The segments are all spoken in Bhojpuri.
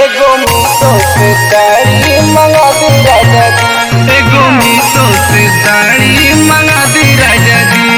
एगो मीशो से साड़ी मंगा दी राजा जी। एगो मीशो से साड़ी मंगा दी राजा जी।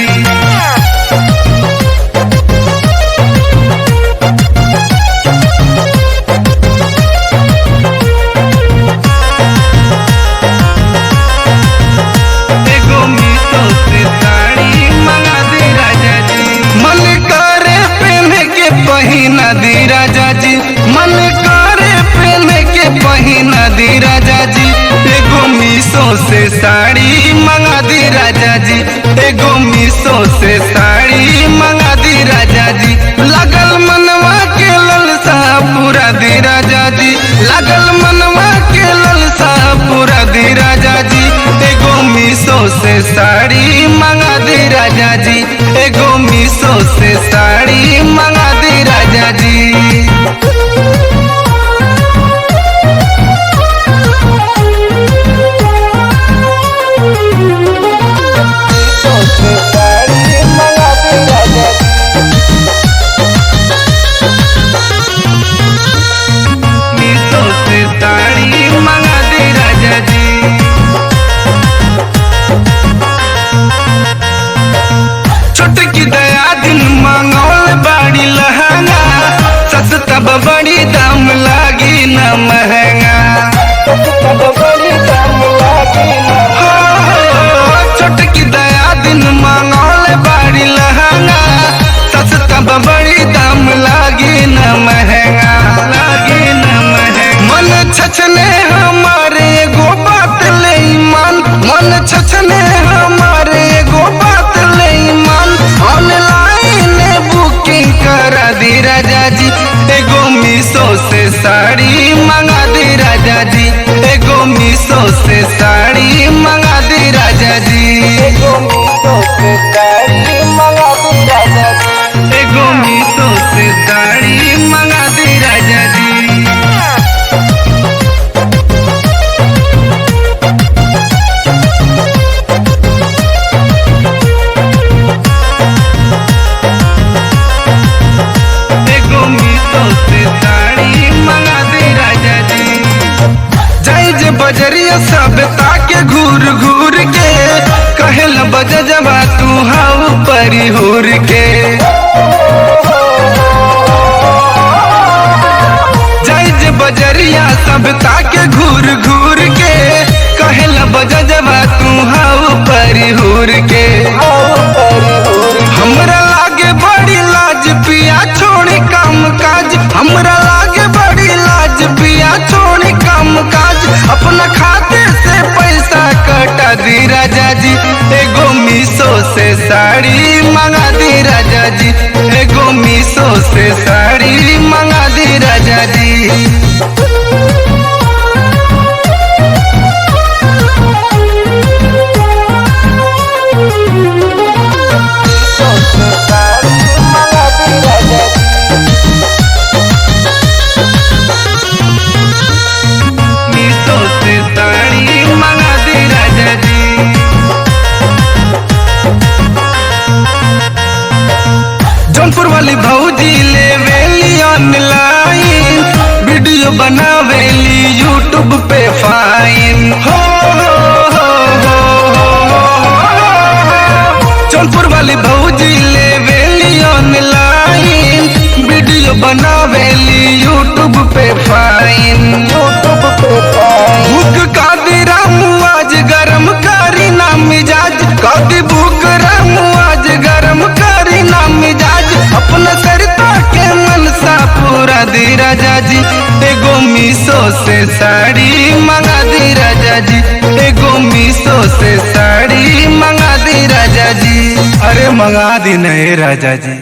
एगो मीशो से साड़ी मंगा दी राजा जी। मन करे पहने के पहिना दी राजा जी। मन करे पहने के पहिना दी राजा जी। एगो मीशो से साड़ी मंगा दी राजा जी। एगो मीशो से साड़ी मंगा दी राजा जी। लगल मनवा के ललसा पूरा दी राजा जी। लगल मनवा के ललसा पूरा दी राजा जी। एगो मीशो से साड़ी मंगा दी राजा जी। एगो मीशो से साड़ी मंगा दी राजा जी। मीशो से साड़ी मंगा दी राजा जी। मीशो से साड़ी मंगा दी राजा जी। छोटकी दया दिन मंगौल बाड़ी लहंगा। सस्ता बड़ी दाम लागी न महंगा। तब बड़ी दाम लागी ना। छोटकी दया दिन मंगौल बाड़ी लहंगा। सस्ता बड़ी दाम लागी न महंगा। लागी न महंगा। मन छछने हमारे एगो बात ले ईमान। मन छछने हमारे एगो बात ले ईमान। ऑनलाइन बुकिंग करा दी राजा जी। एगो मीशो से साड़ी मंगा दी राजा जी। एगो मीशो से साड़ी मंगा दी राजा जी। एगो मीशो से साड़ी मंगा दी राजा जी। एगो मीशो से साड़ी मंगा दी राजा जी। एगो मीशो से साड़ी मंगा दी राजा जी। जाई जे बजरिया सब ताके घूर घूर के। कहल बज जबा तू हाउ परी हुर के। जाई जे बजरिया सब ताके घूर घूर के। कहल बज जबा तू हाउ परी हुर के। हमरा लागे बड़ी लाज पिया छोड़ी काम काज। हमरा लागे बड़ी लाज पिया छोड़ी काम काज। अपना खाते से पैसा कटा दी राजा जी। एगो मीशो से साड़ी मंगा दी राजा जी। एगो मीशो से साड़ी मंगा दी राजा जी। मीशो से साड़ी मंगा दी राजा जी। मीशो से साड़ी मंगा दी राजा जी। जौनपुर वाली भौजी लेवेली ऑनलाइन। वीडियो बनावेली यूट्यूब पे फाइन। हो जौनपुर वाली भौजी लेवेली ऑनलाइन। वीडियो बनावेली यूट्यूब पे फाइन। यूट्यूब पे पाई। भूख कादी रामू आज गरम करी ना मिजाज। कादी भूख रामू आज गरम करी ना मिजाज। अपना सरिता के मनसा पूरा दी राजा जी। एगो मीशो से साड़ी मंगा दी राजा जी। एगो मीशो से साड़ी मंगा दी राजा जी। अरे मंगा दी नहीं राजा जी।